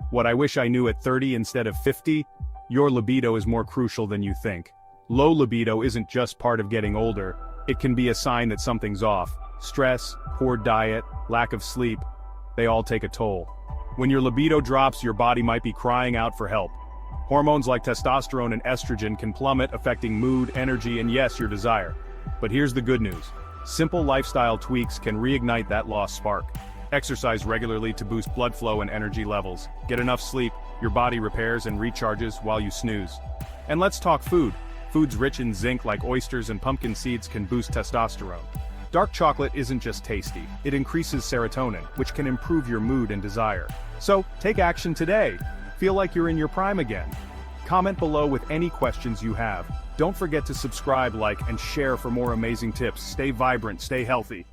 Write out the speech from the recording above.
What I wish I knew at 30 instead of 50? Your libido is more crucial than you think. Low libido isn't just part of getting older, it can be a sign that something's off. Stress, poor diet, lack of sleep, they all take a toll. When your libido drops, your body might be crying out for help. Hormones like testosterone and estrogen can plummet, affecting mood, energy, and yes, your desire. But here's the good news. Simple lifestyle tweaks can reignite that lost spark. Exercise regularly to boost blood flow and energy levels. Get enough sleep, your body repairs and recharges while you snooze. And let's talk food. Foods rich in zinc like oysters and pumpkin seeds can boost testosterone. Dark chocolate isn't just tasty, it increases serotonin, which can improve your mood and desire. So, take action today. Feel like you're in your prime again. Comment below with any questions you have. Don't forget to subscribe, like, and share for more amazing tips. Stay vibrant, stay healthy.